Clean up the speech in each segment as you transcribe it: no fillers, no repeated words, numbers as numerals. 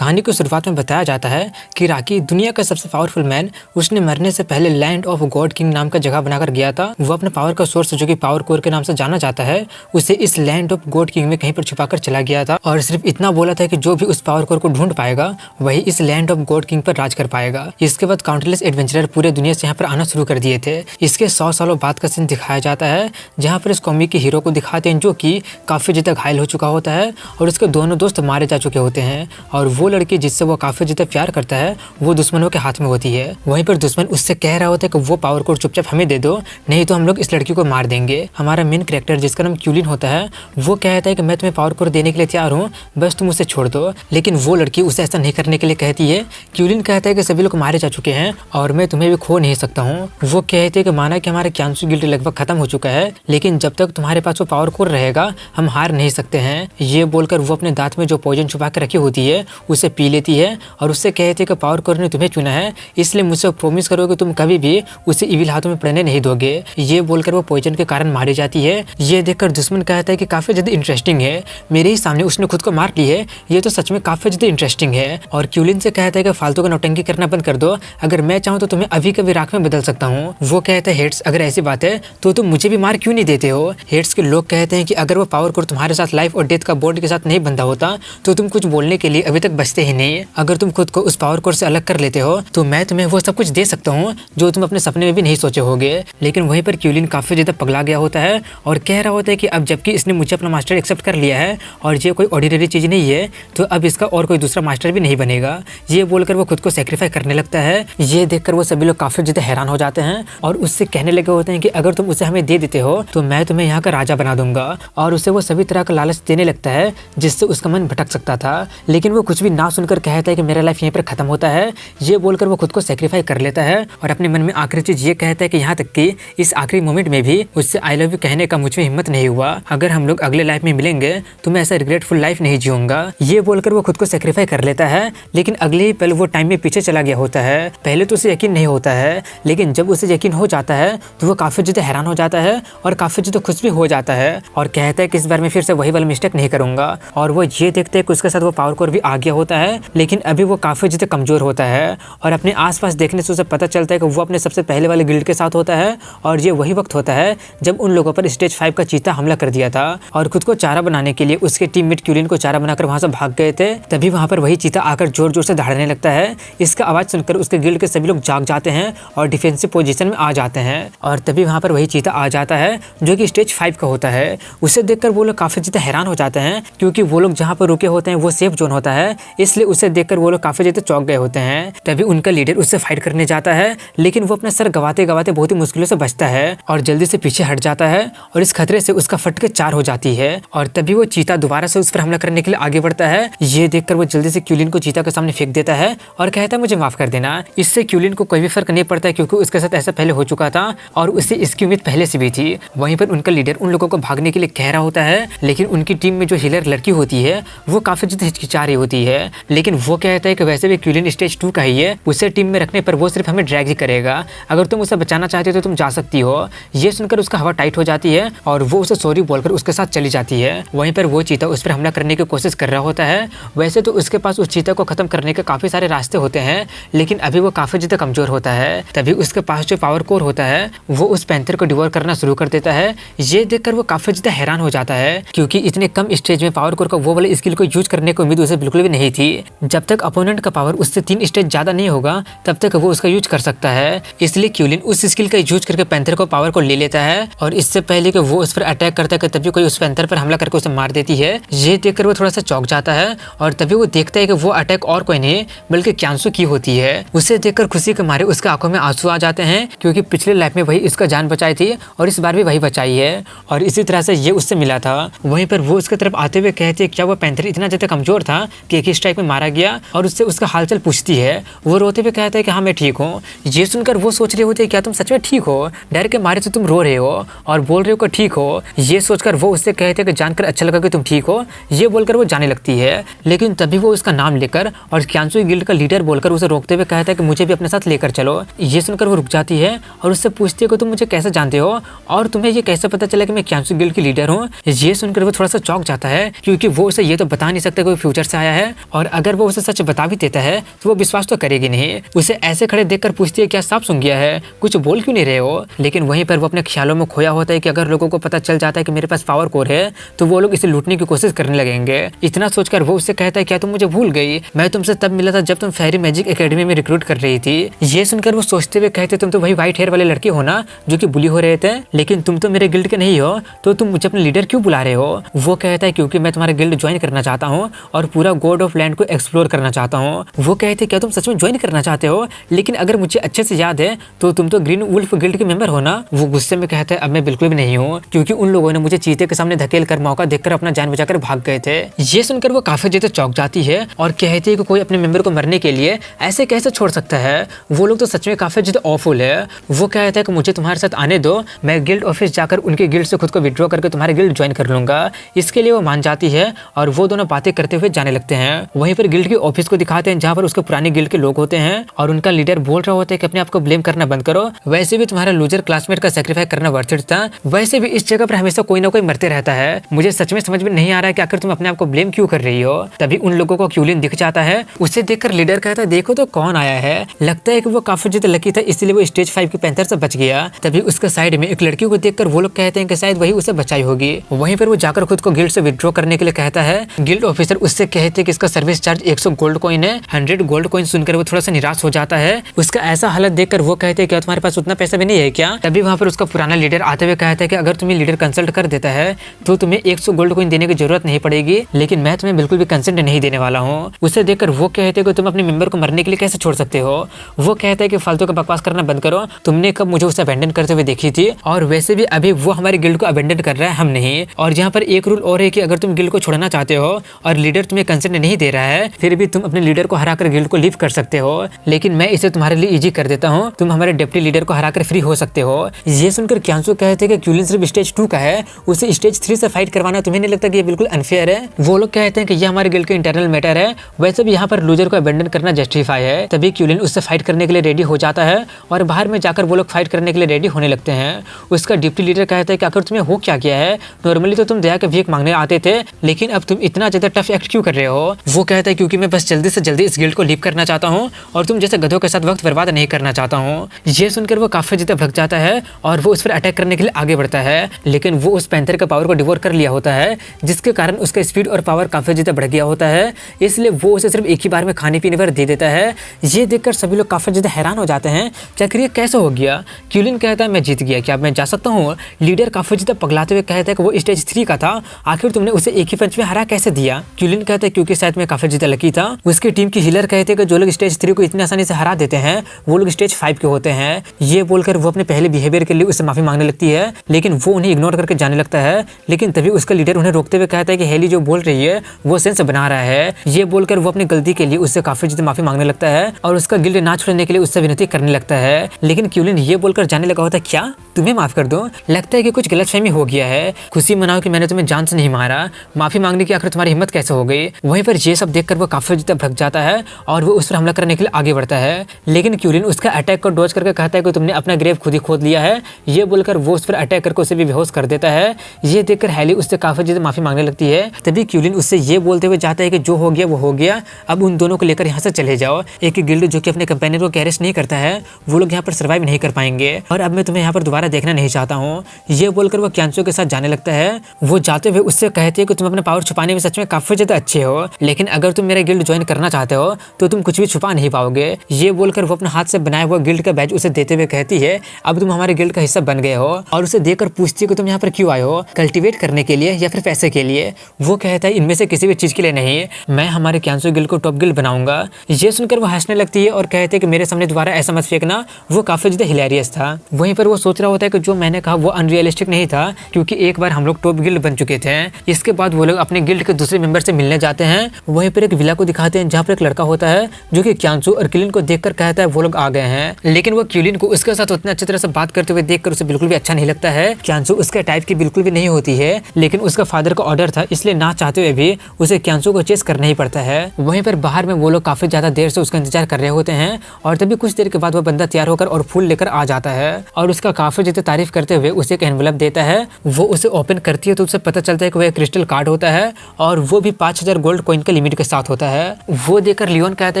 कहानी की शुरुआत में बताया जाता है कि राकी दुनिया का सबसे पावरफुल मैन उसने मरने से पहले लैंड ऑफ गॉड किंग नाम का जगह बनाकर गया था। वो अपने पावर का सोर्स जो कि पावर कोर के नाम से जाना जाता है उसे इस लैंड ऑफ गॉड किंग में कहीं पर छुपाकर चला गया था और सिर्फ इतना बोला था कि जो भी उस पावर कोर को ढूंढ पाएगा वही इस लैंड ऑफ गॉड किंग पर राज कर पाएगा। इसके बाद काउंटलेस एडवेंचरर पूरे दुनिया से यहाँ पर आना शुरू कर दिए थे। इसके 100 सालों बाद का सीन दिखाया जाता है जहाँ पर इस कॉमिक के हीरो को दिखाते हैं जो कि काफी ज्यादा घायल हो चुका होता है और उसके दोनों दोस्त मारे जा चुके होते हैं और वो लड़की जिससे वो काफी ज्यादा प्यार करता है वो दुश्मनों के हाथ में होती है। वहीं पर दुश्मन उससे कह रहा होता है कि वो पावर कोड चुपचाप हमें दे दो नहीं तो हम लोग इस लड़की को मार देंगे। हमारा मेन कैरेक्टर जिसका नाम क्यूलिन होता है वो कहता है कि मैं तुम्हें पावर कोड देने के लिए तैयार हूँ, बस तुम उसे छोड़ दो। लेकिन वो लड़की उसे ऐसा नहीं करने के लिए कहती है। क्यूलिन कहता है कि सभी लोग मारे जा चुके हैं और मैं तुम्हें भी खो नहीं सकता हूँ। वो कहते हैं कि माना कि हमारा क्यांसु गिल्ड लगभग खत्म हो चुका है लेकिन जब तक तुम्हारे पास वो पावर कोड रहेगा हम हार नहीं सकते हैं। ये बोलकर वो अपने दांत में जो पॉइजन छुपा कर रखी होती है उसे पी लेती है और उससे कहती है कि पावर कोर ने तुम्हें चुना है इसलिए मुझसे प्रॉमिस करो कि तुम कभी भी उसे इविल हाथों में पड़ने नहीं दोगे। ये बोलकर वो पॉइजन के कारण मारी जाती है। ये देखकर दुश्मन कहता है कि काफी ज्यादा इंटरेस्टिंग है, मेरे ही सामने उसने खुद को मार ली है, ये तो सच में काफी ज्यादा इंटरेस्टिंग है। और क्यूलिन से कहता है कि फालतू का नौटंकी करना बंद कर दो, अगर मैं चाहूँ तो तुम्हें अभी कभी राख में बदल सकता हूँ। वो कहता है हेड्स अगर ऐसी बात है तो तुम मुझे भी मार क्यों नहीं देते हो। हेड्स के लोग कहते हैं कि अगर वो पावर कोर तुम्हारे साथ लाइफ और डेथ का बॉन्ड के साथ नहीं बंधा होता तो तुम कुछ बोलने के लिए अभी तक बचते ही नहीं। अगर तुम खुद को उस पावर कोर से अलग कर लेते हो तो मैं तुम्हें वो सब कुछ दे सकता हूँ जो तुम अपने सपने में भी नहीं सोचे होगे। लेकिन वहीं पर क्यूलिन काफी ज्यादा पगला गया होता है और कह रहा होता है कि अब जबकि इसने मुझे अपना मास्टर एक्सेप्ट कर लिया है और ये कोई ऑर्डिनरी चीज नहीं है तो अब इसका और कोई दूसरा मास्टर भी नहीं बनेगा। ये बोलकर वो खुद को सेक्रीफाई करने लगता है। ये देखकर वो सभी लोग काफी ज्यादा हैरान हो जाते हैं और उससे कहने लगे होते हैं कि अगर तुम उसे हमें दे देते हो तो मैं तुम्हें यहाँ का राजा बना दूंगा। और उसे वो सभी तरह का लालच देने लगता है जिससे उसका मन भटक सकता था। लेकिन वो कुछ भी ना सुनकर कहता है कि मेरा लाइफ यहीं पर खत्म होता है। ये बोलकर वो खुद को सेक्रीफाई कर लेता है और अपने मन में आखिरी चीज ये कहता है कि यहाँ तक कि इस आखिरी मोमेंट में भी उससे आई लव यू कहने का मुझ में हिम्मत नहीं हुआ। अगर हम लोग अगले लाइफ में मिलेंगे तो मैं ऐसा रिग्रेटफुल लाइफ नहीं जीऊंगा। ये बोलकर वो खुद को सेक्रीफाई कर लेता है। लेकिन अगले ही पल वो टाइम में पीछे चला गया होता है। पहले तो उसे यकीन नहीं होता है लेकिन जब उसे यकीन हो जाता है तो वो काफी ज्यादा हैरान हो जाता है और काफी ज्यादा खुश भी हो जाता है और कहता है कि इस बार मैं फिर से वही वाला मिस्टेक नहीं करूंगा। और वो ये देखते हैं कि उसके साथ वो पावर कोर भी आ गया होता है लेकिन अभी वो काफी ज्यादा कमजोर होता है और अपने आसपास देखने से उसे पता चलता है कि वो अपने सबसे पहले वाले गिल्ड के साथ होता है। और ये वही वक्त होता है जब उन लोगों पर स्टेज 5 का चीता हमला कर दिया था और खुद को चारा बनाने के लिए उसके टीममेट क्यूलिन को चारा बनाकर वहां से भाग गए थे। तभी वहां पर वही चीता आकर जोर जोर से दहाड़ने लगता है। इसका आवाज सुनकर उसके गिल्ड के सभी लोग जाग जाते हैं और डिफेंसिव पोजीशन में आ जाते हैं। और तभी वहां पर वही चीता आ जाता है जो कि स्टेज 5 का होता है। उसे देखकर वो लोग काफी ज्यादा हैरान हो जाते हैं क्योंकि वो लोग जहाँ पर रुके होते हैं वो सेफ जोन होता है, इसलिए उसे देखकर वो लोग काफी ज्यादा चौंक गए होते हैं। तभी उनका लीडर उससे फाइट करने जाता है लेकिन वो अपना सर गवाते गवाते बहुत ही मुश्किलों से बचता है और जल्दी से पीछे हट जाता है और इस खतरे से उसका फटके 4 हो जाती है। और तभी वो चीता दोबारा से उस पर हमला करने के लिए आगे बढ़ता है। ये देखकर वो जल्दी से क्यूलिन को चीता के सामने फेंक देता है और कहता है मुझे माफ कर देना। इससे क्यूलिन को कोई भी फर्क नहीं पड़ता क्योंकि उसके साथ ऐसा पहले हो चुका था और उसे इसकी उम्मीद पहले से भी थी। वहीं पर उनका लीडर उन लोगों को भागने के लिए कह रहा होता है लेकिन उनकी टीम में जो हीलर लड़की होती है वो काफी ज्यादा हिचकिचा रही होती है। लेकिन वो कहता है कि वैसे भी क्यूलिन स्टेज 2 का ही है, उसे टीम में रखने पर वो सिर्फ हमें ड्रैग ही करेगा, अगर तुम उसे बचाना चाहते हो तो तुम जा सकती हो। ये सुनकर उसका हवा टाइट हो जाती है और वो उसे सॉरी बोलकर उसके साथ चली जाती है। वहीं पर वो चीता उस पर हमला करने की कोशिश कर रहा होता है। वैसे तो उसके पास उस चीता को खत्म करने के काफी सारे रास्ते होते हैं लेकिन अभी वो काफी ज्यादा कमजोर होता है। तभी उसके पास जो पावर कोर होता है वो उस पैंथर को डिवोर करना शुरू कर देता है। ये देखकर वो काफी ज्यादा हैरान हो जाता है क्योंकि इतने कम स्टेज में पावर कोर का वो वाले स्किल को यूज करने की उम्मीद उसे बिल्कुल भी नहीं थी। जब तक अपोनेंट का पावर उससे 3 स्टेज ज्यादा नहीं होगा तब तक वो उसका यूज कर सकता है। इसलिए क्यूलिन उस स्किल का यूज करके पैंथर को पावर को ले लेता है और इससे पहले कि वो उस पर अटैक करता है तभी कोई उस पैंथर पर हमला करके उसे मार देती है। ये देखकर वो थोड़ा सा चौंक जाता है और तभी वो देखता है कि वो अटैक और कोई नहीं बल्कि क्यांसु की होती है। उसे देखकर खुशी के मारे उसके आंखों में आंसू आ जाते हैं क्योंकि पिछले लाइफ में वही इसका जान बचाई थी और इस बार भी वही बचाई है और इसी तरह से ये उससे मिला था। वहीं पर वो उसके तरफ आते हुए कहती है क्या वो पैंथर इतना ज्यादा कमजोर था कि एक ही स्ट्राइक में मारा गया और उससे उसका हालचाल पूछती है। वो रोते हुए कहता है कि हाँ मैं ठीक हूँ। ये सुनकर वो सोच रही होती है क्या तुम सच में ठीक हो, डर के मारे से तुम रो रहे हो और बोल रहे हो कि ठीक हो। ये सोचकर वो उससे कहते हैं कि जानकर अच्छा लगा कि तुम ठीक हो। ये बोलकर वो जाने लगती है लेकिन तभी वो उसका नाम लेकर और क्यांसु गिल्ड का लीडर बोलकर उसे रोकते हुए कहता है कि मुझे भी अपने साथ लेकर चलो। ये सुनकर वो रुक जाती है और उससे पूछती है कि तुम मुझे कैसे जानते हो और तुम्हें ये कैसे पता चला कि मैं क्यांसु गिल्ड की लीडर हूँ। ये सुनकर वो थोड़ा सा चौंक जाता है क्योंकि वो उसे ये तो बता नहीं सकता कि वो फ्यूचर से आया है और अगर वो उसे सच बता भी देता है तो वो विश्वास तो करेगी नहीं। उसे ऐसे खड़े देखकर पूछती है क्या साफ सुन गया है, कुछ बोल क्यों नहीं रहे हो। लेकिन वहीं पर वो अपने ख्यालों में खोया होता है कि अगर लोगों को पता चल जाता है कि मेरे पास पावर कोर है तो वो लोग इसे लूटने की कोशिश करने लगेंगे। इतना सोचकर वो उससे कहता है क्या तुम मुझे भूल गई, मैं तुमसे तब मिला था जब तुम फेरी मैजिक एकेडमी में रिक्रूट कर रही थी। ये सुनकर वो सोचते हुए कहते तुम तो वही व्हाइट हेयर वाले लड़के हो ना जो कि बुली हो रहे थे, लेकिन तुम तो मेरे गिल्ड के नहीं हो, तो तुम मुझे अपने लीडर क्यों बुला रहे हो। वो कहता है क्योंकि मैं तुम्हारे गिल्ड ज्वाइन करना चाहता हूँ और पूरा गॉड ऑफ लैंड को एक्सप्लोर करना चाहता हूँ। वो कहते क्या तुम सच में ज्वाइन करना चाहते हो, लेकिन अगर मुझे अच्छे से याद है तो तुम तो ग्रीन वुल्फ गिल्ड के मेंबर हो ना। वो गुस्से में कहता है अब मैं बिल्कुल भी नहीं हूँ, क्योंकि उन लोगों ने मुझे चीते के सामने धकेल कर मौका देखकर अपना जान बचाकर भाग गए थे। ये सुनकर वो काफी ज्यादा चौंक जाती है और कहती है कि कोई अपने मेंबर को मरने के लिए ऐसे कैसे छोड़ सकता है, वो लोग तो सच में काफी ज्यादा ऑफुल है। वो कहता है कि मुझे तुम्हारे साथ आने दो, मैं गिल्ड ऑफिस जाकर उनके गिल्ड से खुद को विड्रॉ करके तुम्हारे गिल्ड ज्वाइन कर लूंगा। इसके लिए वो मान जाती है और वो दोनों बातें करते हुए जाने लगते हैं। वहीं पर गिल्ड के ऑफिस को दिखाते हैं जहाँ पर उसके पुराने गिल्ड के लोग होते हैं और उनका लीडर बोल रहा होता है कि अपने आप को ब्लेम करना बंद करो, वैसे भी तुम्हारा लूजर क्लासमेट का सेक्रीफाइस करना वर्थ इट था, वैसे भी इस जगह पर हमेशा कोई ना कोई मरते रहता है। मुझे सच में समझ में नहीं आ रहा है कि आखिर तुम अपने आप को ब्लेम क्यों कर रही हो। तभी उन लोगों को क्यूलिन दिख जाता है, उसे देखकर लीडर कहता है देखो तो कौन आया है, लगता है कि वो काफी ज्यादा लकी था इसलिए वो स्टेज 5 के पैंथर से बच गया। तभी उसके साइड में एक लड़की को देखकर वो लोग कहते हैं कि शायद वही उसे बचाई होगी। वहीं पर वो जाकर खुद को गिल्ड से विड्रॉ करने के लिए कहता है। गिल्ड ऑफिसर उससे कहते हैं कि इसका सर्विस चार्ज 100 गोल्ड कॉइन है। 100 गोल्ड कॉइन सुनकर वो थोड़ा सा निराश हो जाता है। उसका ऐसा हालत देखकर वो कहते हैं क्या तुम्हारे पास उतना पैसा भी नहीं है क्या। तभी वहाँ पर उसका पुराना लीडर आते हुए कहता है कि अगर तुम्हें लीडर कंसल्ट कर देता है तो तुम्हें 100 गोल्ड कॉइन देने की जरूरत नहीं पड़ेगी, लेकिन मैं तुम्हें बिल्कुल भी कंसेंट नहीं देने वाला हूँ। उसे देखकर वो कहते हैं कि तुम अपने मेंबर को मरने के लिए कैसे छोड़ सकते हो। वो कहता है कि फालतू का बकवास करना बंद करो, तुमने कब मुझे उसे अबेंडन करते हुए देखी थी, और वैसे भी अभी वो हमारे गिल्ड को अबेंडन कर रहा है, हम नहीं। और यहाँ पर एक रूल और है कि अगर तुम गिल्ड को छोड़ना चाहते हो और लीडर तुम्हें कंसेंट नहीं दे रहा है फिर भी तुम अपने लीडर को हराकर गिल्ड को लीव कर सकते हो, लेकिन मैं इसे तुम्हारे लिए इजी कर देता हूँ, तुम हमारे डिप्टी लीडर को हराकर फ्री हो सकते हो। ये सुनकर क्यांसू कहते हैं कि क्यूलिन सिर्फ स्टेज 2 का है, उसे स्टेज 3 से फाइट करवाना तुम्हें नहीं लगता कि ये बिल्कुल अनफेयर है। वो लोग कहते हैं कि ये हमारे गिल्ड के इंटरनल मैटर है, वैसे भी यहाँ पर लूजर को अबेंडन करना जस्टिफाई है। तभी क्यूलिन उससे फाइट करने के लिए रेडी हो जाता है और बाहर में जाकर वो लोग फाइट करने के लिए रेडी होने लगते हैं। उसका डिप्टी लीडर कहता है कि आखिर तुम्हें हो क्या गया है, नॉर्मली तो तुम दया के भीख मांगने आते थे, लेकिन अब तुम इतना ज्यादा टफ एक्ट क्यों कर रहे हो। वो कहता है क्योंकि मैं बस जल्दी से जल्दी इस गिल्ड को लीव करना चाहता हूँ और तुम जैसे गधों के साथ वक्त बर्बाद नहीं करना चाहता हूँ। ये सुनकर वो काफी ज्यादा भड़क जाता है और वो उस पर अटैक करने के लिए आगे बढ़ता है, लेकिन वो उस पैंथर के पावर को डिवोर कर लिया होता है, जिसके कारण उसका स्पीड और पावर काफी ज्यादा बढ़ गया होता है, इसलिए वो उसे सिर्फ एक ही बार में खाने पीने पर दे देता है। ये देखकर सभी लोग काफी ज्यादा हैरान हो जाते हैं, आखिर ये कैसे हो गया। क्यूलिन कहता है मैं जीत गया, क्या मैं जा सकता हूँ। लीडर काफी ज्यादा पगलाते हुए कहता है कि वो स्टेज 3 का था, आखिर तुमने उसे एक ही पंच में हरा कैसे दिया। क्यूलिन कहता है क्योंकि शायद मैं काफी ज्यादा लकी था। उसकी टीम की हीलर कहते हैं कि जो लोग स्टेज 3 को इतनी आसानी से हरा देते हैं वो लोग स्टेज 5 के होते हैं। ये बोलकर वो अपने पहले बिहेवियर के लिए उससे माफी मांगने लगती है, लेकिन वो उन्हें इग्नोर करके जाने लगता है। लेकिन तभी उसका लीडर उन्हें रोकते हुए कहता है कि हेली जो बोल रही है वो सेंस बना रहा है। ये बोलकर वो अपनी गलती के लिए उससे काफी ज्यादा माफी मांगने लगता है और उसका गिल्ड ना छोड़ने के लिए उससे विनती करने लगता है। लेकिन क्यूलिन ये बोलकर जाने लगा होता है क्या तुम्हें माफ कर दूं, लगता है कि कुछ गलतफहमी हो गया है, खुशी मनाओ कि मैंने तुम्हें जान से नहीं मारा, माफी मांगने की आखिर तुम्हारी हिम्मत कैसे हो गई। वहीं पर ये सब देखकर वो काफी ज्यादा भड़क जाता है और वो उस पर हमला करने के लिए आगे बढ़ता है, लेकिन क्यूलिन उसका अटैक को डॉज करके कहता है कि तुमने अपना ग्रेव खुद ही खोद लिया है। ये बोलकर वो उस पर अटैक करके उसे भी बेहोश कर देता है। ये देखकर हैली उससे काफी ज्यादा माफी मांगने लगती है। तभी क्यूलिन उससे ये बोलते हुए जाता है कि जो हो गया वो हो गया, अब उन दोनों को लेकर यहाँ से चले जाओ। एक गिल्ड जो कि अपने कंपेनियन को कैरेस नहीं करता है वो लोग यहाँ पर सर्वाइव नहीं कर पाएंगे और अब मैं तुम्हें यहाँ पर दोबारा देखना नहीं चाहता हूँ। ये बोलकर वो क्यांसो के साथ जाने लगता है। वो जाते हुए उससे कहती है कि तुम अपने पावर छुपाने में सच में काफी ज्यादा अच्छे हो, लेकिन अगर तुम मेरा गिल्ड ज्वाइन करना चाहते हो तो तुम कुछ भी छुपा नहीं पाओगे। ये बोलकर वो अपने हाथ से बनाया हुआ गिल्ड का बैज उसे देते हुए कहती है अब तुम हमारे गिल्ड का हिस्सा बन गए हो, और उसे देखकर पूछती है कि तुम यहाँ पर क्यों आए हो, कल्टीवेट करने के लिए या फिर पैसे के लिए। वो कहता है इनमें से किसी भी चीज के लिए नहीं, मैं हमारे क्यांसो गिल्ड को टॉप गिल्ड बनाऊंगा। ये सुनकर वो हंसने लगती है और कहते हैं कि मेरे सामने दोबारा ऐसा मत फेंकना, वो काफी ज्यादा हिलेरियस था। वहीं पर वो सोच रहा होता है कि जो मैंने कहा वो अनरियलिस्टिक नहीं था, क्योंकि एक बार हम लोग टॉप गिल्ड बन चुके थे। इसके बाद वो लोग अपने गिल्ड के दूसरे मेंबर से मिलने जाते हैं। वहीं पर एक विला को दिखाते हैं जहाँ पर एक लड़का होता है जो कि क्यांसो और क्यूलिन को देखकर कहता है वो लोग आ गए हैं, लेकिन वो क्यूलिन को उसके साथ उतने अच्छी तरह से बात करते हुए देखकर उसे बिल्कुल भी अच्छा नहीं लगता है। क्यांसो उसके टाइप की बिल्कुल भी नहीं होती है, लेकिन उसका फादर का ऑर्डर था इसलिए ना चाहते हुए भी उसे क्यांसो को चेस करना ही पड़ता है। वहीं पर बाहर में वो लोग काफी ज्यादा देर से उसका इंतजार कर रहे होते हैं और तभी कुछ देर के बाद वो बंदा तैयार होकर और फूल लेकर आ जाता है और उसका काफी ज्यादा तारीफ करते हुए उसे एक एनवलप देता है। वो उसे ओपन करती है तो उसे पता चलता है कि वह क्रिस्टल कार्ड होता है और वो भी 5000 गोल्ड कॉइन का लिमिट के साथ होता है। वो देखकर लियोन कहता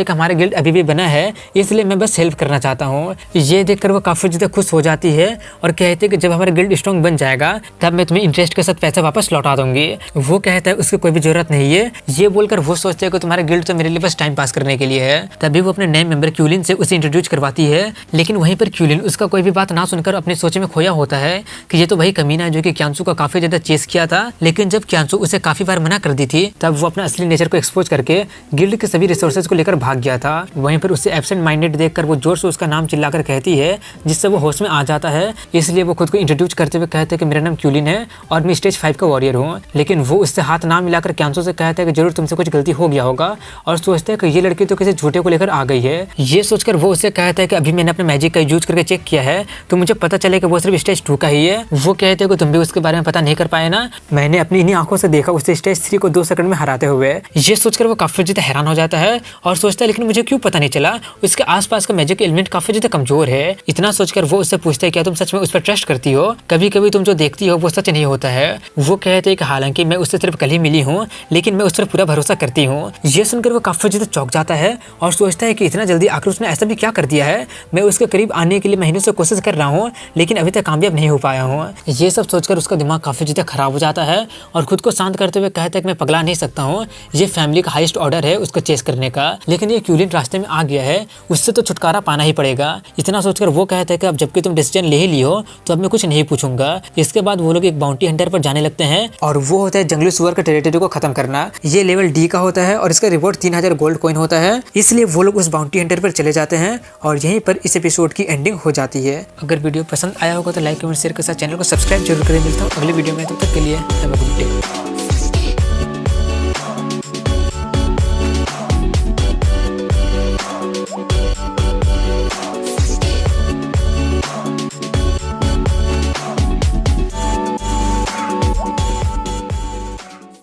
है कि हमारा गिल्ड अभी भी बना है, इसलिए मैं बस हेल्प करना चाहता हूँ। ये देखकर वो काफी ज्यादा खुश हो जाती है और कहते हैं कि जब हमारा गिल्ड स्ट्रॉन्ग बन जाएगा तब मैं तुम्हें इंटरेस्ट के साथ पैसा वापस लौटा दूंगी। वो कहता है उसकी कोई भी जरूरत नहीं है। ये बोलकर वो सोचते हैं कि तुम्हारा गिल्ड तो मेरे लिए बस टाइम पास करने के लिए है। तभी वो अपने नए मेंबर क्यूलिन से उसे इंट्रोड्यूस करवाती है, लेकिन वहीं पर क्यूलिन उसका कोई भी बात ना सुनकर अपने सोच में खोया होता है कि ये तो वही कमीना है जो कि क्यांसू का काफी ज्यादा चेस किया था। लेकिन जब क्यांसू उसे काफी बार मना कर दी थी तब वो अपना असली नेचर को एक्सपोज करके गिल्ड के सभी रिसोर्सेज को लेकर भाग गया था। वहीं पर उसे एब्सेंट माइंडेड देखकर वो जोर से उसका नाम चिल्लाकर कहती है, जिससे वो होश में आ जाता है। इसलिए वो खुद को इंट्रोड्यूस करते हुए कहते हैं कि मेरा नाम क्यूलिन है और मैं स्टेज 5 का वॉरियर हूँ। लेकिन वो उससे हाथ ना मिलाकर क्यांसू से कहता है कि जरूर तुमसे कुछ गलती हो गया होगा और सोचते हैं कि ये लड़की तो किसी झूठे को लेकर आ गई है। ये सोचकर वो उससे कहता है कि अभी मैंने अपने मैजिक का यूज करके चेक किया है तो मुझे पता चले कि वो सिर्फ स्टेज 2 का ही है। वो कहते हैं कि तुम भी उसके बारे में पता नहीं कर पाए ना, मैंने अपनी इन्हीं आंखों से देखा उसे स्टेज 3 को 2 सेकंड में हराते हुए। ये सोचकर वो काफी ज्यादा हैरान हो जाता है और सोचता है लेकिन मुझे क्यों पता नहीं चला, उसके आसपास का मैजिक एलिमेंट काफी ज्यादा कमजोर है। इतना सोचकर वो उससे पूछता है क्या तुम सच में उस पर ट्रस्ट करती हो, कभी कभी तुम जो देखती हो वो सच नहीं होता है। वो कहते हैं कि हालांकि मैं उससे सिर्फ कल ही मिली हूँ लेकिन मैं उस पर पूरा भरोसा करती हूँ। ये सुनकर वो काफी ज्यादा चौंक जाता है और सोचता है कि इतना जल्दी आखिर उसने ऐसा भी क्या कर दिया है, मैं उसके करीब आने के लिए महीनों से कोशिश कर रहा हूँ लेकिन अभी तक कामयाब नहीं हो पाया हूँ। ये सब सोचकर उसका दिमाग काफी ज्यादा खराब हो जाता है और खुद को शांत करते हुए कहता है कि मैं पगला नहीं सकता हूँ, ये फैमिली का हाईएस्ट ऑर्डर है उसको चेस करने का, लेकिन ये क्यूलिन रास्ते में आ गया है, उससे तो छुटकारा पाना ही पड़ेगा। इतना सोचकर वो कहता है कि अब जबकि तुम डिसीजन ले ही ली हो तो अब मैं कुछ नहीं पूछूंगा। इसके बाद वो लोग एक बाउंटी हंटर पर जाने लगते हैं और वो होता है जंगली सुअर के टेरिटरी को खत्म करना। ये लेवल डी का होता है और इसका रिवॉर्ड 3000 गोल्ड कॉइन होता है, इसलिए वो लोग उस बाउंटी हंटर पर चले जाते हैं और यहीं पर इस एपिसोड की एंडिंग हो जाती है। अगर वीडियो पसंद आया होगा तो लाइक कमेंट शेयर के साथ चैनल को सब्सक्राइब जरूर करें। मिलता हूँ अगले वीडियो में, तब तक के लिए हैव अ गुड डे।